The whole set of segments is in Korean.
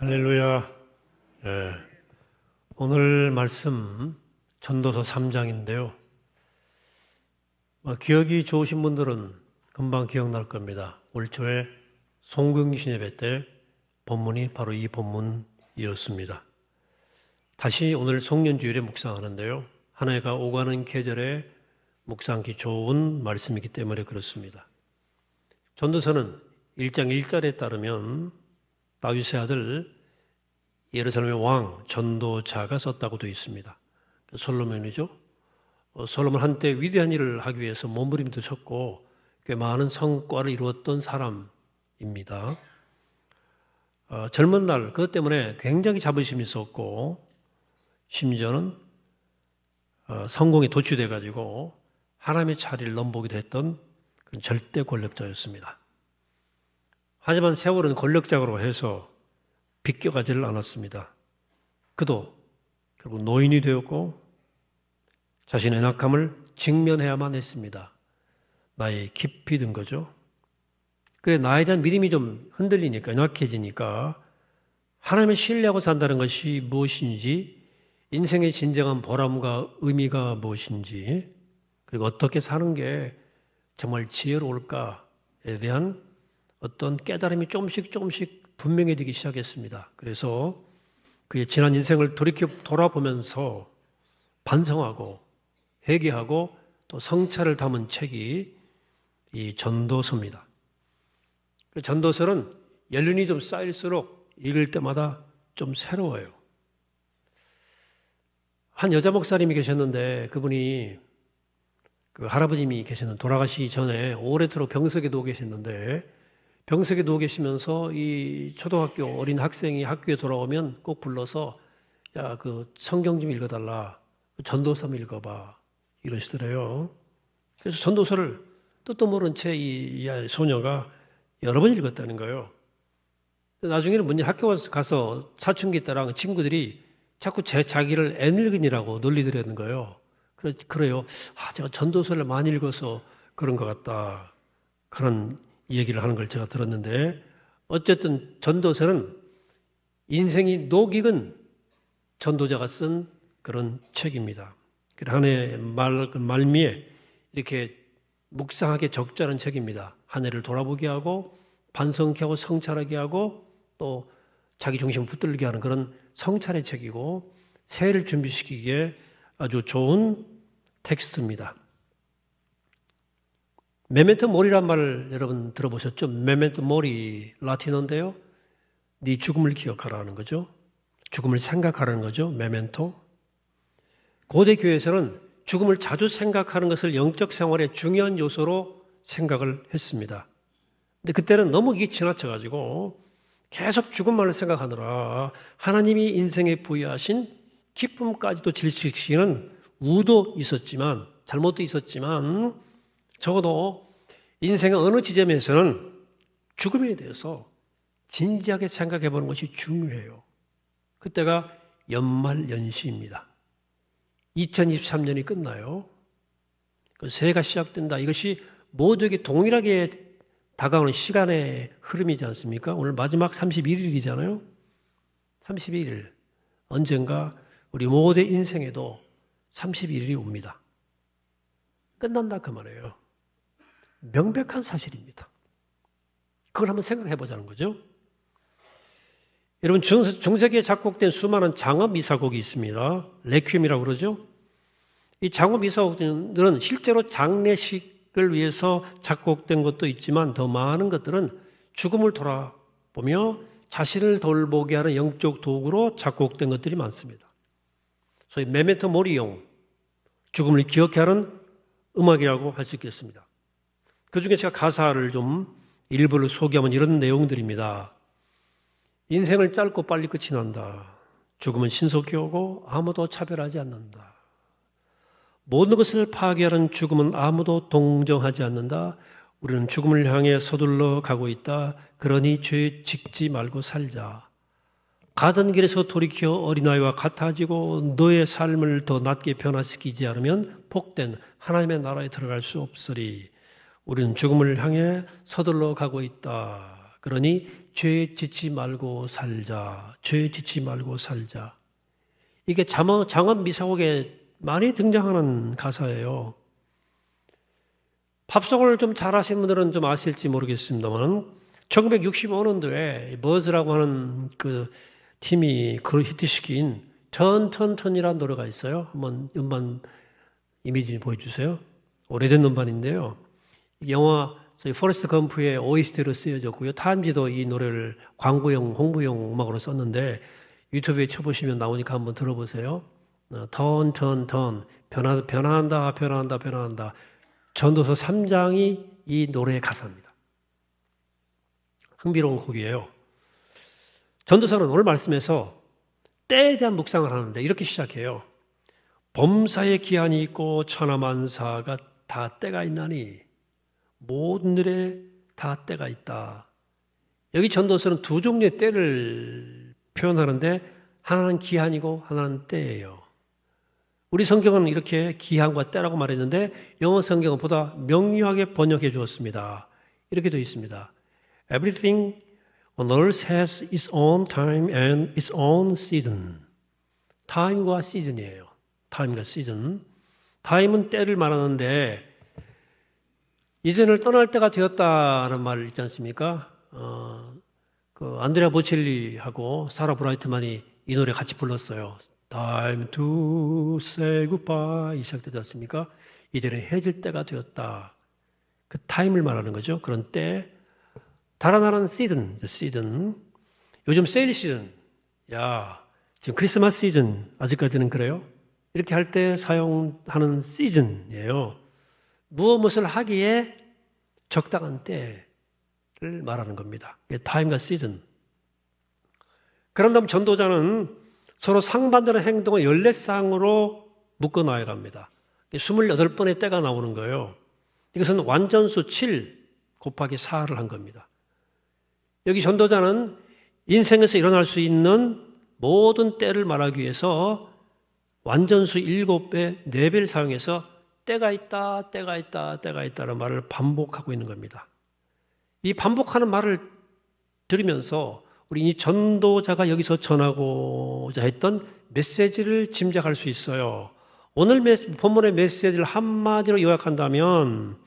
할렐루야. 예. 오늘 말씀 전도서 3장인데요. 기억이 좋으신 분들은 금방 기억날 겁니다. 올 초에 송경신 예배 때 본문이 바로 이 본문이었습니다. 다시 오늘 송년주일에 묵상하는데요. 한 해가 오가는 계절에 묵상하기 좋은 말씀이기 때문에 그렇습니다. 전도서는 1장 1절에 따르면 다윗의 아들 예루살렘의 왕 전도자가 썼다고 되어 있습니다. 솔로몬이죠. 솔로몬 한때 위대한 일을 하기 위해서 몸부림도 쳤고 꽤 많은 성과를 이루었던 사람입니다. 젊은 날 그것 때문에 굉장히 자부심이 있었고 심지어는 성공에 도취돼 가지고 하나님의 자리를 넘보기도 했던 그런 절대 권력자였습니다. 하지만 세월은 권력자로 해서 비껴가지를 않았습니다. 그도 결국 노인이 되었고 자신의 연약함을 직면해야만 했습니다. 나의 깊이 든 거죠. 그래 나에 대한 믿음이 좀 흔들리니까 연약해지니까 하나님을 신뢰하고 산다는 것이 무엇인지 인생의 진정한 보람과 의미가 무엇인지 그리고 어떻게 사는 게 정말 지혜로울까에 대한 어떤 깨달음이 조금씩 분명해지기 시작했습니다. 그래서 그의 지난 인생을 돌아보면서 반성하고 회개하고 또 성찰을 담은 책이 이 전도서입니다. 전도서는 연륜이 좀 쌓일수록 읽을 때마다 좀 새로워요. 한 여자 목사님이 계셨는데 그분이 그 할아버님이 계셨는데 돌아가시기 전에 오래도록 병석에 누워 계셨는데 병석에 누워 계시면서 이 초등학교 어린 학생이 학교에 돌아오면 꼭 불러서 야, 그 성경 좀 읽어달라. 전도서 한번 읽어봐. 이러시더래요. 그래서 전도서를 뜻도 모른 채 이 소녀가 여러 번 읽었다는 거예요. 나중에는 문제 학교 가서 사춘기 때랑 친구들이 자꾸 자기를 애늙은이라고 놀리더라는 거예요. 그래요. 제가 전도서를 많이 읽어서 그런 것 같다. 그런 얘기를 하는 걸 제가 들었는데 어쨌든 전도서는 인생이 녹익은 전도자가 쓴 그런 책입니다. 한 해 말미에 이렇게 묵상하게 적절한 책입니다. 한 해를 돌아보게 하고 반성케 하고 성찰하게 하고 또 자기 중심을 붙들게 하는 그런 성찰의 책이고 새해를 준비시키기에 아주 좋은 텍스트입니다. 메멘토 모리란 말을 여러분 들어보셨죠? 메멘토 모리 라틴어인데요. 네 죽음을 기억하라는 거죠. 죽음을 생각하라는 거죠. 메멘토. 고대 교회에서는 죽음을 자주 생각하는 것을 영적 생활의 중요한 요소로 생각을 했습니다. 근데 그때는 너무 이게 지나쳐가지고 계속 죽음만을 생각하느라 하나님이 인생에 부여하신 기쁨까지도 질식시키는 우도 있었지만 잘못도 있었지만 적어도 인생의 어느 지점에서는 죽음에 대해서 진지하게 생각해 보는 것이 중요해요. 그때가 연말연시입니다. 2023년이 끝나요. 그 새해가 시작된다. 이것이 모두에게 동일하게 다가오는 시간의 흐름이지 않습니까? 오늘 마지막 31일이잖아요. 31일. 언젠가 우리 모두의 인생에도 31일이 옵니다. 끝난다 그 말이에요. 명백한 사실입니다. 그걸 한번 생각해 보자는 거죠. 여러분 중세기에 작곡된 수많은 장엄 미사곡이 있습니다. 레퀴엠이라고 그러죠. 이 장엄 미사곡들은 실제로 장례식을 위해서 작곡된 것도 있지만 더 많은 것들은 죽음을 돌아보며 자신을 돌보게 하는 영적 도구로 작곡된 것들이 많습니다. 소위 메멘토 모리용, 죽음을 기억해 하는 음악이라고 할 수 있겠습니다. 그중에 제가 가사를 좀 일부를 소개하면 이런 내용들입니다. 인생을 짧고 빨리 끝이 난다. 죽음은 신속히 오고 아무도 차별하지 않는다. 모든 것을 파괴하는 죽음은 아무도 동정하지 않는다. 우리는 죽음을 향해 서둘러 가고 있다. 그러니 죄에 짓지 말고 살자. 가던 길에서 돌이켜 어린아이와 같아지고 너의 삶을 더 낫게 변화시키지 않으면 복된 하나님의 나라에 들어갈 수 없으리. 우리는 죽음을 향해 서둘러 가고 있다. 그러니 죄에 지치 말고 살자. 죄에 지치 말고 살자. 이게 장엄 미사곡에 많이 등장하는 가사예요. 팝송을 좀 잘 아시는 분들은 좀 아실지 모르겠습니다만 1965년도에 버즈라고 하는 그 팀이 그걸 히트시킨 턴턴턴이라는 노래가 있어요. 한번 음반 이미지 보여주세요. 오래된 음반인데요. 영화 포레스트 검프의 OST로 쓰여졌고요. 타임지도 이 노래를 광고용, 홍보용 음악으로 썼는데 유튜브에 쳐보시면 나오니까 한번 들어보세요. 턴턴턴 변화한다. 전도서 3장이 이 노래의 가사입니다. 흥미로운 곡이에요. 전도서는 오늘 말씀에서 때에 대한 묵상을 하는데 이렇게 시작해요. 범사에 기한이 있고 천하만사가 다 때가 있나니 모든 일에 다 때가 있다. 여기 전도서는 두 종류의 때를 표현하는데 하나는 기한이고 하나는 때예요. 우리 성경은 이렇게 기한과 때라고 말했는데 영어 성경은 보다 명료하게 번역해 주었습니다. 이렇게 되어 있습니다. Everything on earth has its own time and its own season. time과 season이에요. time과 season. time은 때를 말하는데 이전을 떠날 때가 되었다는 말 있지 않습니까? 그 안드레아 보첼리하고 사라 브라이트만이 이 노래 같이 불렀어요. Time to say goodbye 시작되지 않습니까? 이제는 헤어질 때가 되었다. 그 타임을 말하는 거죠. 그런 때. 다른 하나는 season. 요즘 세일 시즌. 야, 지금 크리스마스 시즌. 아직까지는 그래요? 이렇게 할 때 사용하는 시즌이에요. 무엇을 하기에 적당한 때를 말하는 겁니다. 타임과 시즌. 그런 다음 전도자는 서로 상반되는 행동을 14쌍으로 묶어놔야 합니다. 28번의 때가 나오는 거예요. 이것은 완전수 7 곱하기 4를 한 겁니다. 여기 전도자는 인생에서 일어날 수 있는 모든 때를 말하기 위해서 완전수 7배, 4배를 사용해서 때가 있다는 말을 반복하고 있는 겁니다. 이 반복하는 말을 들으면서 우리 이 전도자가 여기서 전하고자 했던 메시지를 짐작할 수 있어요. 오늘 본문의 메시지를 한마디로 요약한다면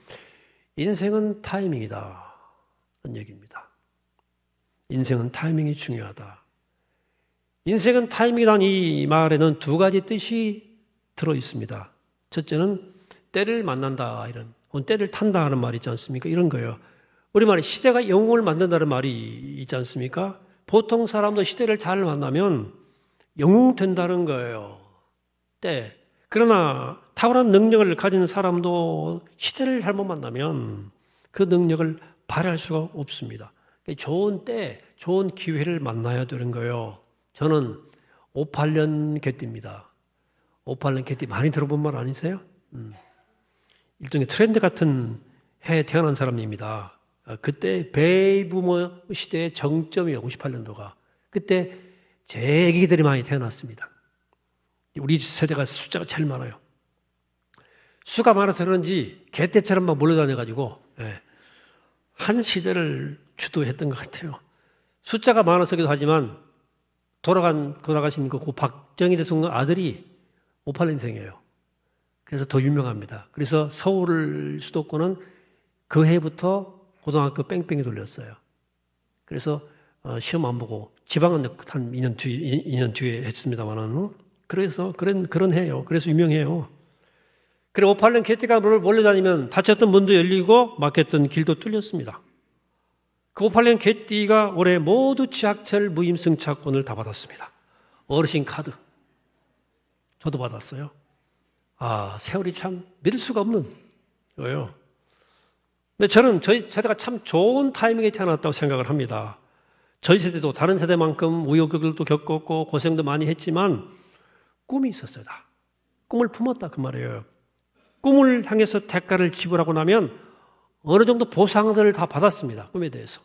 인생은 타이밍이다. 그런 얘기입니다. 인생은 타이밍이 중요하다. 인생은 타이밍이라는 이 말에는 두 가지 뜻이 들어 있습니다. 첫째는 때를 만난다 이런 때를 탄다 하는 말이 있지 않습니까? 이런 거예요. 우리말에 시대가 영웅을 만든다는 말이 있지 않습니까? 보통 사람도 시대를 잘 만나면 영웅 된다는 거예요. 때. 그러나 탁월한 능력을 가진 사람도 시대를 잘못 만나면 그 능력을 발휘할 수가 없습니다. 좋은 때, 좋은 기회를 만나야 되는 거예요. 저는 58년 개띠입니다. 58년 개띠 많이 들어본 말 아니세요? 일종의 트렌드 같은 해에 태어난 사람입니다. 그때 베이부머 시대의 정점이에요. 58년도가. 그때 제 애기들이 많이 태어났습니다. 우리 세대가 숫자가 제일 많아요. 수가 많아서 그런지 개떼처럼 막 몰려다녀가지고 한 시대를 주도했던 것 같아요. 숫자가 많아서기도 하지만 돌아가신 그 박정희 대통령 아들이 58년생이에요. 그래서 더 유명합니다. 그래서 서울 수도권은 그 해부터 고등학교 뺑뺑이 돌렸어요. 그래서 시험 안 보고 지방은 한 2년 뒤에 했습니다만은 그래서 그런 해예요. 그래서 유명해요. 그래 58년 개띠가 몰려다니면 닫혔던 문도 열리고 막혔던 길도 뚫렸습니다. 그 58년 개띠가 올해 모두 지하철 무임승차권을 다 받았습니다. 어르신 카드. 저도 받았어요. 세월이 참 믿을 수가 없는 거예요. 근데 저는 저희 세대가 참 좋은 타이밍에 태어났다고 생각을 합니다. 저희 세대도 다른 세대만큼 우여곡절도 겪었고 고생도 많이 했지만 꿈이 있었어요. 다. 꿈을 품었다 그 말이에요. 꿈을 향해서 대가를 지불하고 나면 어느 정도 보상들을 다 받았습니다. 꿈에 대해서.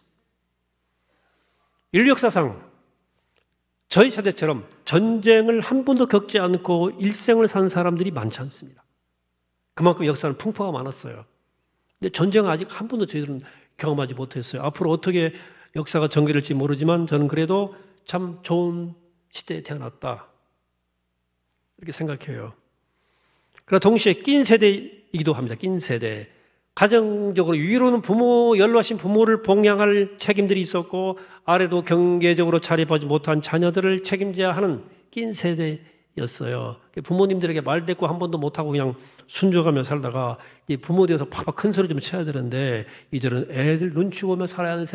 인류 역사상 저희 세대처럼 전쟁을 한 번도 겪지 않고 일생을 산 사람들이 많지 않습니다. 그만큼 역사는 풍파가 많았어요. 근데 전쟁은 아직 한 번도 저희들은 경험하지 못했어요. 앞으로 어떻게 역사가 전개될지 모르지만 저는 그래도 참 좋은 시대에 태어났다. 이렇게 생각해요. 그러나 동시에 낀 세대이기도 합니다. 낀 세대. 가정적으로 위로는 부모, 연로하신 부모를 봉양할 책임들이 있었고 아래도 경제적으로 자립하지 못한 자녀들을 책임져야 하는 낀 세대였어요. 부모님들에게 말대꾸 한 번도 못하고 그냥 순종하며 살다가 부모 되어서 팍팍 큰 소리 좀 쳐야 되는데 이제는 애들 눈치 보며 살아야 하는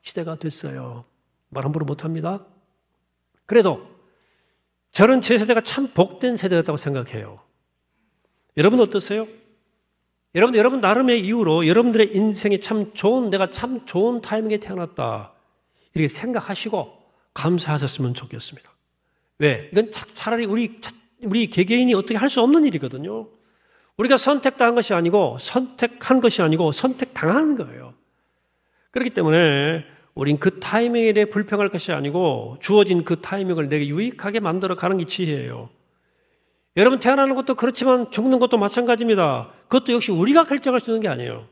시대가 됐어요. 말 함부로 못합니다. 그래도 저는 제 세대가 참 복된 세대였다고 생각해요. 여러분 어떠세요? 여러분 나름의 이유로 여러분들의 인생이 내가 참 좋은 타이밍에 태어났다. 이렇게 생각하시고 감사하셨으면 좋겠습니다. 왜? 이건 차라리 우리 개개인이 어떻게 할 수 없는 일이거든요. 우리가 선택한 것이 아니고 선택당한 거예요. 그렇기 때문에 우린 그 타이밍에 대해 불평할 것이 아니고 주어진 그 타이밍을 내게 유익하게 만들어 가는 게 지혜예요. 여러분 태어나는 것도 그렇지만 죽는 것도 마찬가지입니다. 그것도 역시 우리가 결정할 수 있는 게 아니에요.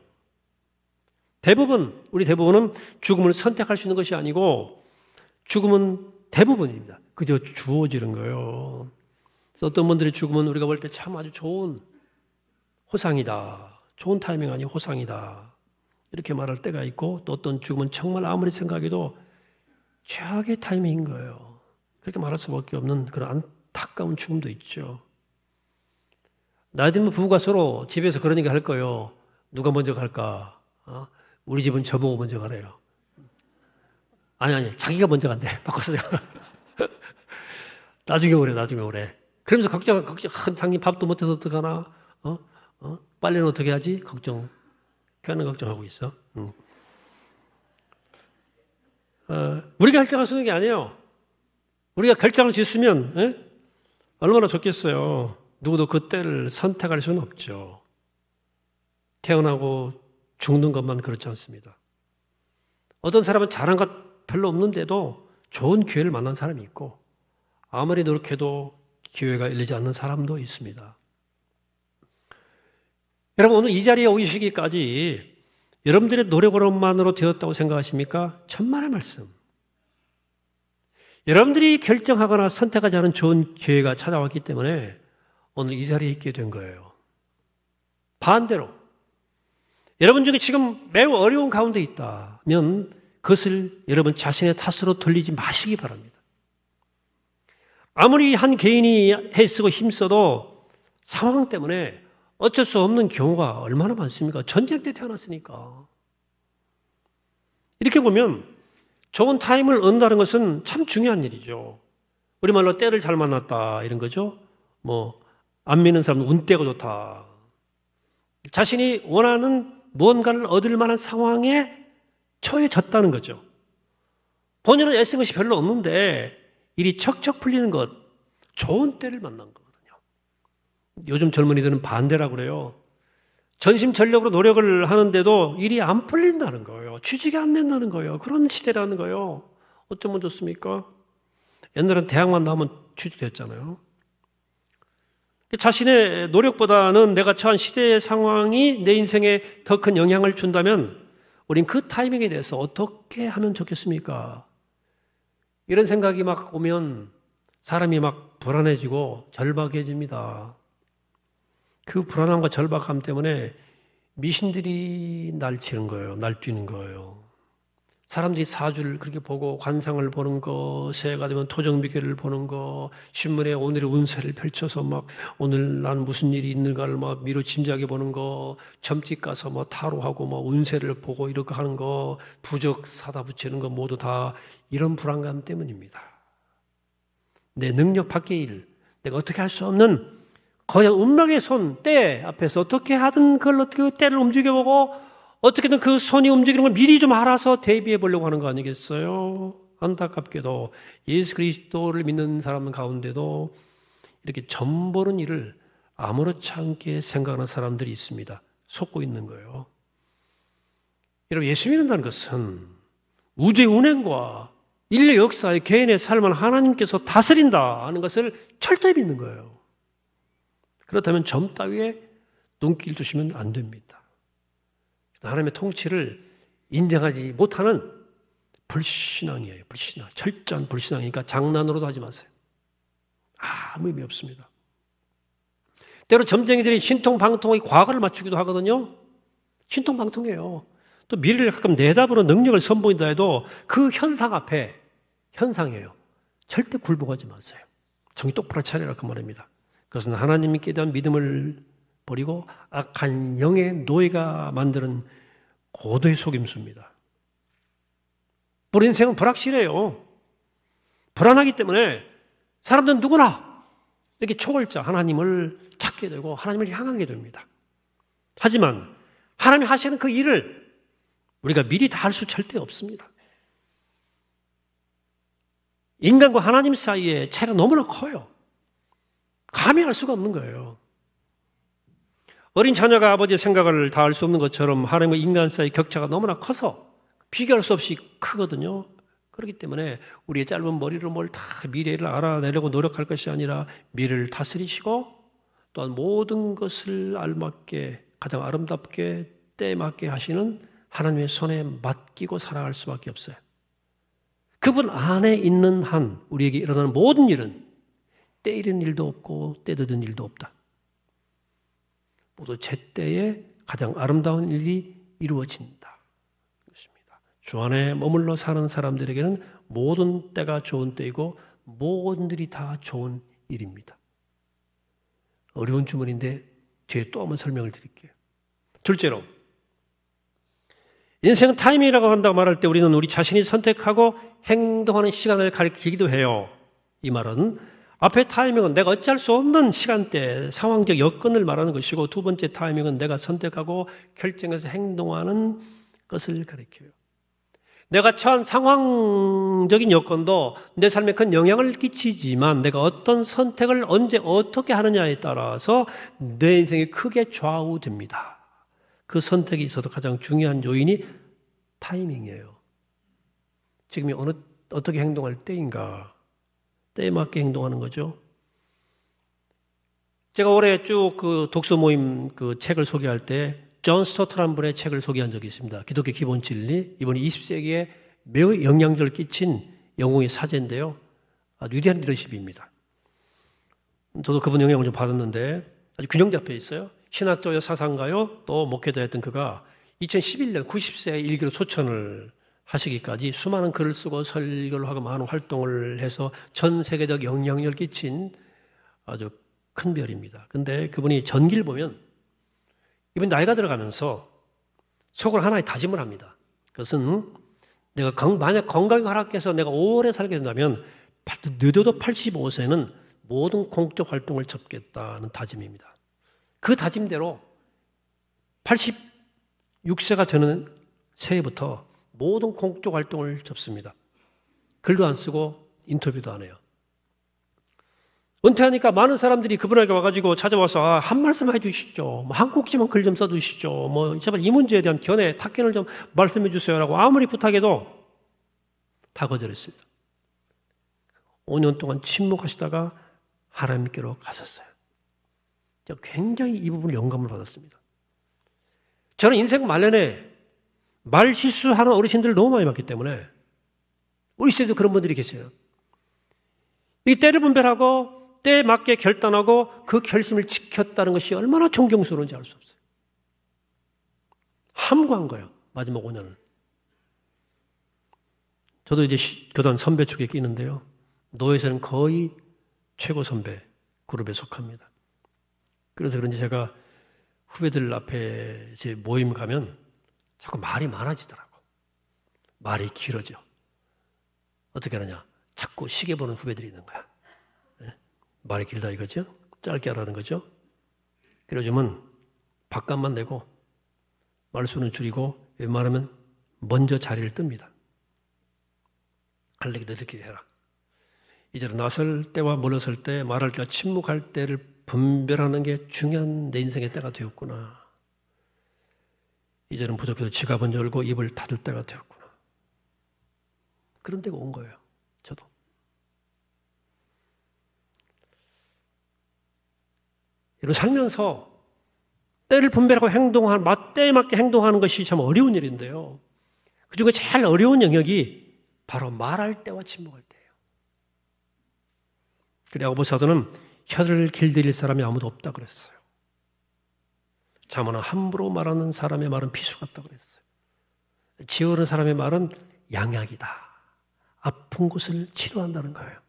우리 대부분은 죽음을 선택할 수 있는 것이 아니고 죽음은 대부분입니다. 그저 주어지는 거예요. 그래서 어떤 분들의 죽음은 우리가 볼 때 참 아주 좋은 호상이다. 좋은 타이밍 아니 호상이다. 이렇게 말할 때가 있고 또 어떤 죽음은 정말 아무리 생각해도 최악의 타이밍인 거예요. 그렇게 말할 수밖에 없는 그런 안타까운 죽음도 있죠. 나이 들면 부부가 서로 집에서 그런 얘기 할 거예요. 누가 먼저 갈까? 우리 집은 저보고 먼저 가래요. 아니, 자기가 먼저 간대. 바꿔서. 나중에 오래. 그러면서 걱정, 상님 밥도 못해서 어떡하나? 빨래는 어떻게 하지? 괜한 걱정하고 있어. 우리가 결정할 수 있는 게 아니에요. 우리가 결정할 수 있으면, 얼마나 좋겠어요. 누구도 그 때를 선택할 수는 없죠. 태어나고 죽는 것만 그렇지 않습니다. 어떤 사람은 잘한 것 별로 없는데도 좋은 기회를 만난 사람이 있고 아무리 노력해도 기회가 열리지 않는 사람도 있습니다. 여러분 오늘 이 자리에 오시기까지 여러분들의 노력으로만으로 되었다고 생각하십니까? 천만의 말씀. 여러분들이 결정하거나 선택하지 않은 좋은 기회가 찾아왔기 때문에 오늘 이 자리에 있게 된 거예요. 반대로 여러분 중에 지금 매우 어려운 가운데 있다면 그것을 여러분 자신의 탓으로 돌리지 마시기 바랍니다. 아무리 한 개인이 애쓰고 힘써도 상황 때문에 어쩔 수 없는 경우가 얼마나 많습니까? 전쟁 때 태어났으니까. 이렇게 보면 좋은 타임을 얻는다는 것은 참 중요한 일이죠. 우리말로 때를 잘 만났다 이런 거죠. 안 믿는 사람은 운때가 좋다. 자신이 원하는 무언가를 얻을 만한 상황에 처해졌다는 거죠. 본인은 애쓴 것이 별로 없는데 일이 척척 풀리는 것, 좋은 때를 만난 거거든요. 요즘 젊은이들은 반대라고 그래요. 전심전력으로 노력을 하는데도 일이 안 풀린다는 거예요. 취직이 안 된다는 거예요. 그런 시대라는 거예요. 어쩌면 좋습니까? 옛날엔 대학만 나오면 취직됐잖아요. 자신의 노력보다는 내가 처한 시대의 상황이 내 인생에 더 큰 영향을 준다면 우린 그 타이밍에 대해서 어떻게 하면 좋겠습니까? 이런 생각이 막 오면 사람이 막 불안해지고 절박해집니다. 그 불안함과 절박함 때문에 미신들이 날뛰는 거예요. 사람들이 사주를 그렇게 보고 관상을 보는 거, 새해가 되면 토정비계를 보는 거, 신문에 오늘의 운세를 펼쳐서 막 오늘 난 무슨 일이 있는가를 막 미루 짐작해 보는 거, 점집 가서 뭐 타로하고 뭐 운세를 보고 이렇게 하는 거, 부적 사다 붙이는 거 모두 다 이런 불안감 때문입니다. 내 능력 밖의 일, 내가 어떻게 할 수 없는 그냥 운명의 손, 때 앞에서 어떻게 하든 그걸 어떻게 때를 움직여보고 어떻게든 그 손이 움직이는 걸 미리 좀 알아서 대비해 보려고 하는 거 아니겠어요? 안타깝게도 예수 그리스도를 믿는 사람 가운데도 이렇게 점보는 일을 아무렇지 않게 생각하는 사람들이 있습니다. 속고 있는 거예요. 여러분, 예수 믿는다는 것은 우주의 운행과 인류 역사의 개인의 삶을 하나님께서 다스린다 하는 것을 철저히 믿는 거예요. 그렇다면 점 따위에 눈길 두시면 안 됩니다. 하나님의 통치를 인정하지 못하는 불신앙이에요. 불신앙. 철저한 불신앙이니까 장난으로도 하지 마세요. 아무 의미 없습니다. 때로 점쟁이들이 신통방통의 과거를 맞추기도 하거든요. 신통방통이에요. 또 미래를 가끔 내다보는 능력을 선보인다 해도 그 현상 앞에 현상이에요. 절대 굴복하지 마세요. 정신 똑바로 차리라 그 말입니다. 그것은 하나님께 대한 믿음을 버리고 악한 영의 노예가 만드는 고도의 속임수입니다. 우리 인생은 불확실해요. 불안하기 때문에 사람들은 누구나 이렇게 초월자 하나님을 찾게 되고 하나님을 향하게 됩니다. 하지만 하나님이 하시는 그 일을 우리가 미리 다 할 수 절대 없습니다. 인간과 하나님 사이의 차이가 너무나 커요. 감히 알 수가 없는 거예요. 어린 자녀가 아버지의 생각을 다 알 수 없는 것처럼 하나님과 인간 사이의 격차가 너무나 커서 비교할 수 없이 크거든요. 그렇기 때문에 우리의 짧은 머리로 뭘 다 미래를 알아내려고 노력할 것이 아니라 미래를 다스리시고 또한 모든 것을 알맞게 가장 아름답게 때에 맞게 하시는 하나님의 손에 맡기고 살아갈 수밖에 없어요. 그분 안에 있는 한 우리에게 일어나는 모든 일은 때 잃은 일도 없고 때 늦은 일도 없다. 모두 제때에 가장 아름다운 일이 이루어진다. 그렇습니다. 주 안에 머물러 사는 사람들에게는 모든 때가 좋은 때이고 모든 일이 다 좋은 일입니다. 어려운 주문인데 뒤에 또 한번 설명을 드릴게요. 둘째로 인생은 타이밍이라고 한다고 말할 때 우리는 우리 자신이 선택하고 행동하는 시간을 가리키기도 해요. 이 말은 앞에 타이밍은 내가 어찌할 수 없는 시간대, 상황적 여건을 말하는 것이고 두 번째 타이밍은 내가 선택하고 결정해서 행동하는 것을 가리켜요. 내가 처한 상황적인 여건도 내 삶에 큰 영향을 끼치지만 내가 어떤 선택을 언제 어떻게 하느냐에 따라서 내 인생이 크게 좌우됩니다. 그 선택이 있어서 가장 중요한 요인이 타이밍이에요. 지금이 어떻게 행동할 때인가? 때에 맞게 행동하는 거죠. 제가 올해 쭉 그 독서 모임 그 책을 소개할 때 존 스토트라는 분의 책을 소개한 적이 있습니다. 기독교 기본 진리. 이번에 20세기에 매우 영향력을 끼친 영웅의 사제인데요. 아주 위대한 리더십입니다. 저도 그분 영향을 좀 받았는데 아주 균형 잡혀 있어요. 신학자요, 사상가요, 또 목회자였던 그가 2011년 90세 일기로 소천을 하시기까지 수많은 글을 쓰고 설교를 하고 많은 활동을 해서 전 세계적 영향력을 끼친 아주 큰 별입니다. 근데 그분이 전기를 보면 이분이 나이가 들어가면서 속으로 하나의 다짐을 합니다. 그것은 내가 만약 건강이 허락해서 내가 오래 살게 된다면 늦어도 85세는 모든 공적 활동을 접겠다는 다짐입니다. 그 다짐대로 86세가 되는 새해부터 모든 공적 활동을 접습니다. 글도 안 쓰고 인터뷰도 안 해요. 은퇴하니까 많은 사람들이 그분에게 와가지고 찾아와서 한 말씀 해주시죠. 한 꼭지만 글 좀 써주시죠. 제발 이 문제에 대한 견해, 탁견을 좀 말씀해 주세요라고 아무리 부탁해도 다 거절했습니다. 5년 동안 침묵하시다가 하나님께로 가셨어요. 제가 굉장히 이 부분을 영감을 받았습니다. 저는 인생 말년에 말 실수하는 어르신들을 너무 많이 봤기 때문에 우리 시대도 그런 분들이 계세요. 이 때를 분별하고 때에 맞게 결단하고 그 결심을 지켰다는 것이 얼마나 존경스러운지 알 수 없어요. 함구한 거예요. 마지막 5년을. 저도 이제 교단 선배 축에 끼는데요. 노예에서는 거의 최고 선배 그룹에 속합니다. 그래서 그런지 제가 후배들 앞에 제 모임 가면 자꾸 말이 많아지더라고. 말이 길어져. 어떻게 하느냐? 자꾸 시계 보는 후배들이 있는 거야. 네? 말이 길다 이거죠? 짧게 하라는 거죠? 그러지만 밥값만 내고 말수는 줄이고 웬만하면 먼저 자리를 뜹니다. 할 얘기 너희들끼리 해라. 이제는 나설 때와 물러설 때, 말할 때와 침묵할 때를 분별하는 게 중요한 내 인생의 때가 되었구나. 이제는 부족해도 지갑은 열고 입을 닫을 때가 되었구나. 그런 때가 온 거예요. 저도. 이런 살면서 때를 분별하고 때에 맞게 행동하는 것이 참 어려운 일인데요. 그중에 제일 어려운 영역이 바로 말할 때와 침묵할 때예요. 그래 야고보 사도는 혀를 길들일 사람이 아무도 없다 그랬어요. 자문은 함부로 말하는 사람의 말은 비수 같다 그랬어요. 지어오는 사람의 말은 양약이다. 아픈 곳을 치료한다는 거예요.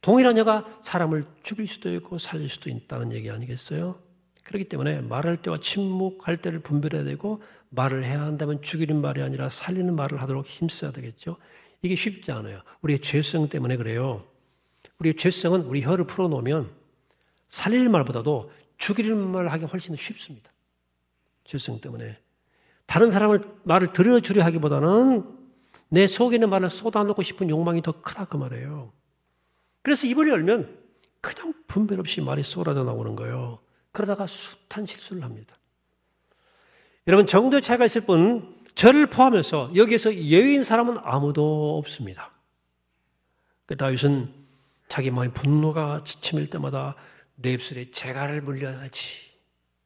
동일한 여가 사람을 죽일 수도 있고 살릴 수도 있다는 얘기 아니겠어요? 그렇기 때문에 말할 때와 침묵할 때를 분별해야 되고 말을 해야 한다면 죽이는 말이 아니라 살리는 말을 하도록 힘써야 되겠죠. 이게 쉽지 않아요. 우리의 죄성 때문에 그래요. 우리의 죄성은 우리 혀를 풀어놓으면 살릴 말보다도 죽이는 말을 하기 훨씬 쉽습니다. 죄성 때문에. 다른 사람을 말을 들어주려 하기보다는 내 속에 있는 말을 쏟아놓고 싶은 욕망이 더 크다 그 말이에요. 그래서 입을 열면 그냥 분별 없이 말이 쏟아져 나오는 거예요. 그러다가 숱한 실수를 합니다. 여러분 정도의 차이가 있을 뿐 저를 포함해서 여기에서 예외인 사람은 아무도 없습니다. 다윗은 자기 마음의 분노가 치밀 때마다 내 입술에 재갈을 물려야지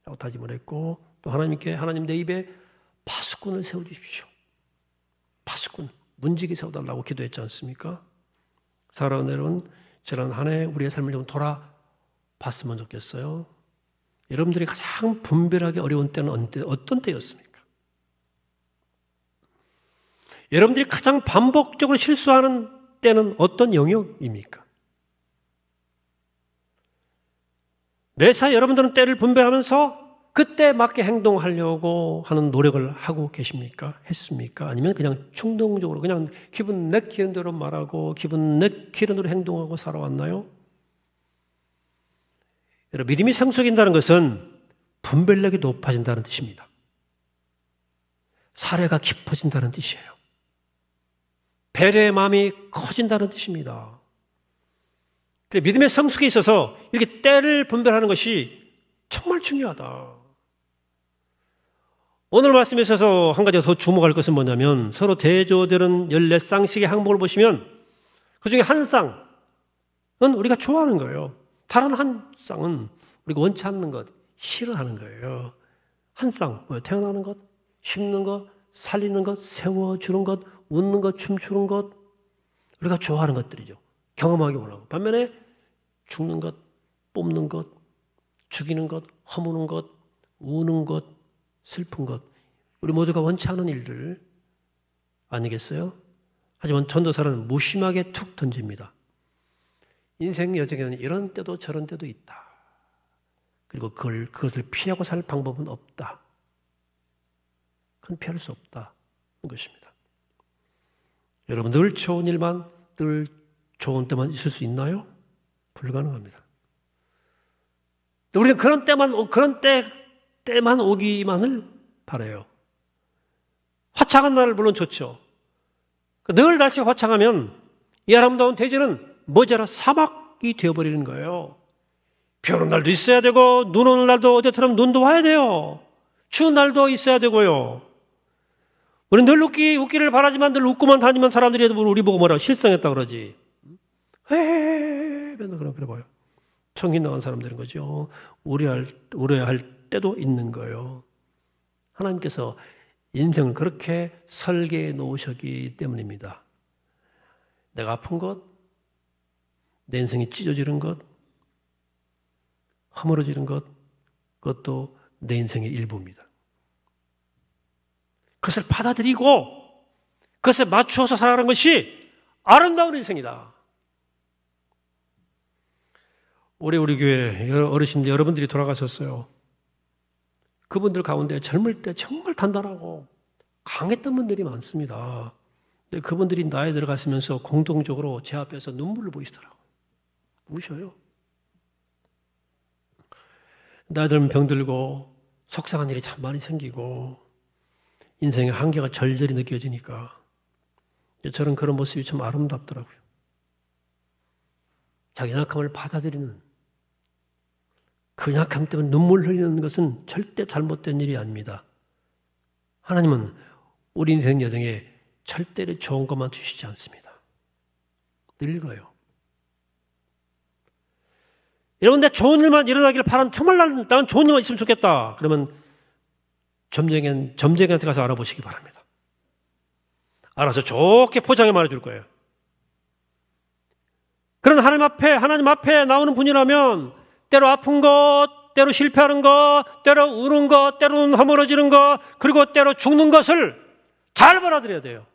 라고 다짐을 했고 또 하나님께 하나님 내 입에 파수꾼을 세워주십시오. 파수꾼, 문지기 세워달라고 기도했지 않습니까? 사랑하는 여러분, 지난 한 해 우리의 삶을 좀 돌아봤으면 좋겠어요. 여러분들이 가장 분별하기 어려운 때는 어떤 때였습니까? 여러분들이 가장 반복적으로 실수하는 때는 어떤 영역입니까? 매사 여러분들은 때를 분별하면서 그때 맞게 행동하려고 하는 노력을 하고 계십니까? 했습니까? 아니면 그냥 충동적으로 그냥 기분 내키는 대로 말하고 기분 내키는 대로 행동하고 살아왔나요? 여러분, 믿음이 성숙해진다는 것은 분별력이 높아진다는 뜻입니다. 사례가 깊어진다는 뜻이에요. 배려의 마음이 커진다는 뜻입니다. 믿음의 성숙에 있어서 이렇게 때를 분별하는 것이 정말 중요하다. 오늘 말씀에 있어서 한 가지 더 주목할 것은 뭐냐면 서로 대조되는 14쌍씩의 항목을 보시면 그중에 한 쌍은 우리가 좋아하는 거예요. 다른 한 쌍은 우리가 원치 않는 것, 싫어하는 거예요. 한 쌍, 태어나는 것, 심는 것, 살리는 것, 세워주는 것, 웃는 것, 춤추는 것 우리가 좋아하는 것들이죠. 경험하기 원하고 반면에 죽는 것, 뽑는 것, 죽이는 것, 허무는 것, 우는 것, 슬픈 것 우리 모두가 원치 않은 일들 아니겠어요? 하지만 전도사는 무심하게 툭 던집니다. 인생 여정에는 이런 때도 저런 때도 있다. 그리고 그것을 피하고 살 방법은 없다. 그건 피할 수 없다는 것입니다. 여러분 늘 좋은 일만 늘 좋은 때만 있을 수 있나요? 불가능합니다. 우리는 그런 때만 오기만을 바라요. 화창한 날 물론 좋죠. 늘 날씨가 화창하면 이 아름다운 대지는 머지않아 사막이 되어버리는 거예요. 비 오는 날도 있어야 되고 눈 오는 날도 어제처럼 눈도 와야 돼요. 추운 날도 있어야 되고요. 우리는 늘 웃기를 바라지만 늘 웃고만 다니면 사람들이 우리 보고 뭐라고 실성했다 그러지. 맨날 그래 봐요. 정신 나간 사람들인 거죠. 우려할 때도 있는 거예요. 하나님께서 인생을 그렇게 설계해 놓으셨기 때문입니다. 내가 아픈 것, 내 인생이 찢어지는 것, 허물어지는 것, 그것도 내 인생의 일부입니다. 그것을 받아들이고 그것에 맞추어서 살아가는 것이 아름다운 인생이다. 우리 교회 어르신들 여러분들이 돌아가셨어요. 그분들 가운데 젊을 때 정말 단단하고 강했던 분들이 많습니다. 근데 그분들이 나이 들어가시면서 공동적으로 제 앞에서 눈물을 보이시더라고요. 우셔요. 나이 들면 병들고 속상한 일이 참 많이 생기고 인생의 한계가 절절히 느껴지니까 저는 그런 모습이 참 아름답더라고요. 자기 약함을 받아들이는 그 약함 때문에 눈물 흘리는 것은 절대 잘못된 일이 아닙니다. 하나님은 우리 인생 여정에 절대로 좋은 것만 주시지 않습니다. 늙어요. 여러분, 내 좋은 일만 일어나기를 바란 정말 나는 좋은 일만 있으면 좋겠다. 그러면 점쟁이한테 가서 알아보시기 바랍니다. 알아서 좋게 포장해 말해줄 거예요. 그런 하나님 앞에 나오는 분이라면 때로 아픈 것, 때로 실패하는 것, 때로 우는 것, 때로는 허물어지는 것, 그리고 때로 죽는 것을 잘 받아들여야 돼요.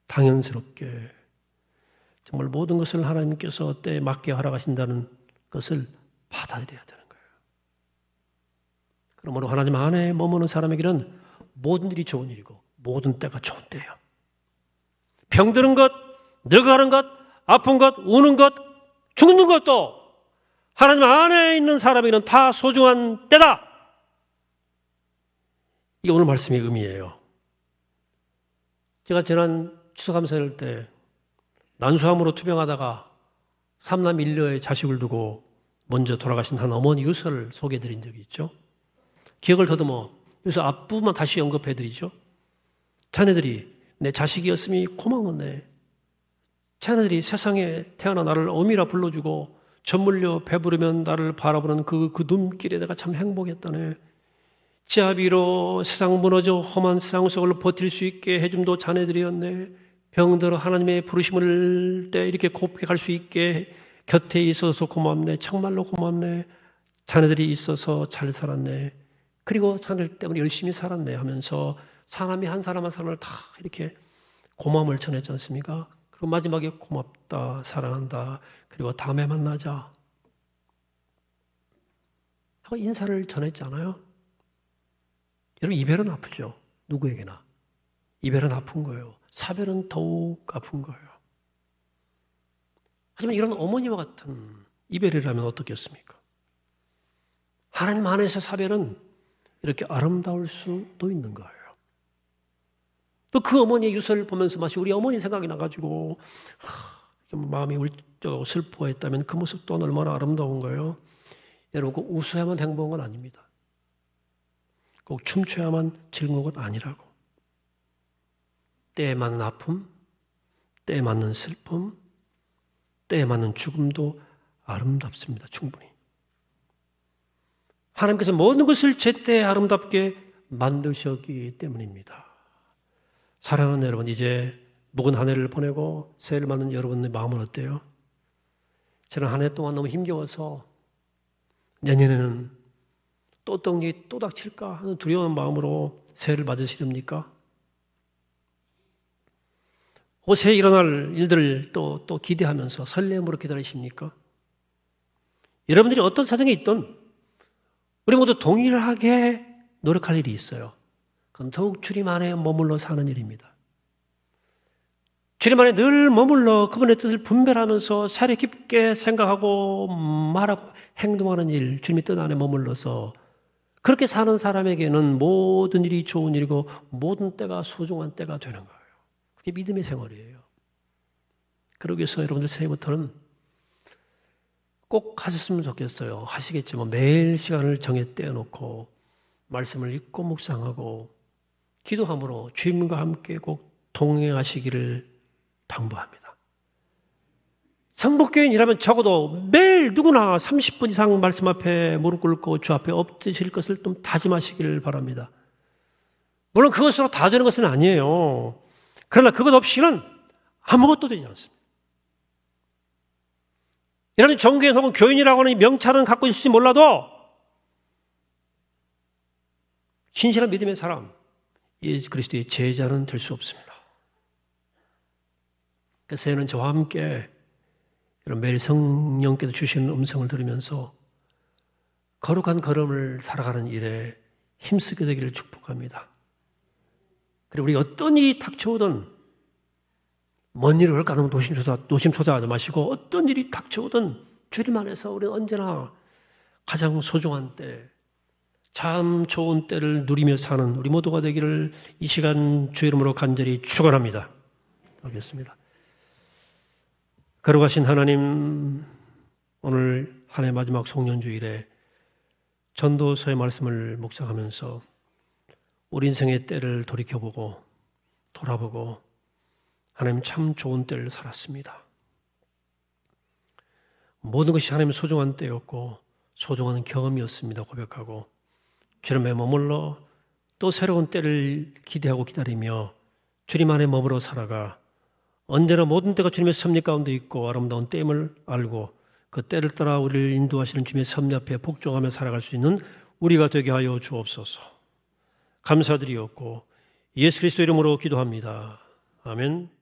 당연스럽게. 정말 모든 것을 하나님께서 때에 맞게 허락하신다는 것을 받아들여야 되는 거예요. 그러므로 하나님 안에 머무는 사람에게는 모든 일이 좋은 일이고 모든 때가 좋은 때예요. 병드는 것, 늙어가는 것, 아픈 것, 우는 것, 죽는 것도 하나님 안에 있는 사람에게는 다 소중한 때다. 이게 오늘 말씀의 의미예요. 제가 지난 추수감사절 때 난수암으로 투병하다가 3남 1녀의 자식을 두고 먼저 돌아가신 한 어머니 유서를 소개해드린 적이 있죠. 기억을 더듬어 그래서 앞부분만 다시 언급해드리죠. 자네들이 내 자식이었으니 고마웠네. 자네들이 세상에 태어나 나를 어미라 불러주고 젖물려 배부르면 나를 바라보는 그 눈길에 내가 참 행복했다네. 지아비로 세상 무너져 험한 세상 속을 버틸 수 있게 해줌도 자네들이었네. 병들어 하나님의 부르심을 때 이렇게 고백할 수 있게 곁에 있어서 고맙네. 정말로 고맙네. 자네들이 있어서 잘 살았네. 그리고 자네들 때문에 열심히 살았네 하면서 사람이 한 사람 한 사람을 다 이렇게 고마움을 전했지 않습니까? 그리고 마지막에 고맙다, 사랑한다, 그리고 다음에 만나자 하고 인사를 전했잖아요. 여러분, 이별은 아프죠. 누구에게나. 이별은 아픈 거예요. 사별은 더욱 아픈 거예요. 하지만 이런 어머니와 같은 이별이라면 어떻겠습니까? 하나님 안에서 사별은 이렇게 아름다울 수도 있는 거예요. 또 그 어머니의 유서를 보면서 마치 우리 어머니 생각이 나가지고 좀 마음이 울적하고 슬퍼했다면 그 모습 또한 얼마나 아름다운 거예요. 여러분, 꼭 웃어야만 행복한 건 아닙니다. 꼭 춤춰야만 즐거운 것 아니라고. 때에 맞는 아픔, 때에 맞는 슬픔, 때에 맞는 죽음도 아름답습니다. 충분히. 하나님께서 모든 것을 제때 아름답게 만드셨기 때문입니다. 사랑하는 여러분, 이제 묵은 한 해를 보내고 새해를 맞는 여러분의 마음은 어때요? 저는 한 해 동안 너무 힘겨워서 내년에는 또 어떤 일이 또 닥칠까 하는 두려운 마음으로 새해를 맞으시렵니까? 새해 일어날 일들을 또 기대하면서 설렘으로 기다리십니까? 여러분들이 어떤 사정에 있든 우리 모두 동일하게 노력할 일이 있어요. 그건 더욱 주님 안에 머물러 사는 일입니다. 주님 안에 늘 머물러 그분의 뜻을 분별하면서 사려 깊게 생각하고 말하고 행동하는 일, 주님의 뜻 안에 머물러서 그렇게 사는 사람에게는 모든 일이 좋은 일이고 모든 때가 소중한 때가 되는 거예요. 그게 믿음의 생활이에요. 그러기 위해서 여러분들 새해부터는 꼭 하셨으면 좋겠어요. 하시겠지만 매일 시간을 정해 떼어놓고 말씀을 읽고 묵상하고 기도함으로 주님과 함께 꼭 동행하시기를 당부합니다. 성복교인이라면 적어도 매일 누구나 30분 이상 말씀 앞에 무릎 꿇고 주 앞에 엎드실 것을 좀 다짐하시기를 바랍니다. 물론 그것으로 다 되는 것은 아니에요. 그러나 그것 없이는 아무것도 되지 않습니다. 여러분, 종교인 혹은 교인이라고 하는 명찰은 갖고 있을지 몰라도 신실한 믿음의 사람, 예수 그리스도의 제자는 될 수 없습니다. 그래서 새해는 저와 함께 매일 성령께서 주시는 음성을 들으면서 거룩한 걸음을 살아가는 일에 힘쓰게 되기를 축복합니다. 그리고 우리 어떤 일이 닥쳐오든 먼 일을 할까 하면 노심초사하지 마시고 어떤 일이 닥쳐오든 주님 안에서 우리는 언제나 가장 소중한 때, 참 좋은 때를 누리며 사는 우리 모두가 되기를 이 시간 주의 이름으로 간절히 축원합니다. 하겠습니다. 거룩하신 하나님, 오늘 한 해 마지막 송년주일에 전도서의 말씀을 묵상하면서 우리 인생의 때를 돌이켜보고 돌아보고 하나님 참 좋은 때를 살았습니다. 모든 것이 하나님 소중한 때였고 소중한 경험이었습니다. 고백하고 주님에 머물러 또 새로운 때를 기대하고 기다리며 주님 안에 머물러 살아가 언제나 모든 때가 주님의 섭리 가운데 있고 아름다운 때임을 알고 그 때를 따라 우리를 인도하시는 주님의 섭리 앞에 복종하며 살아갈 수 있는 우리가 되게 하여 주옵소서. 감사드리옵고 예수 그리스도 이름으로 기도합니다. 아멘.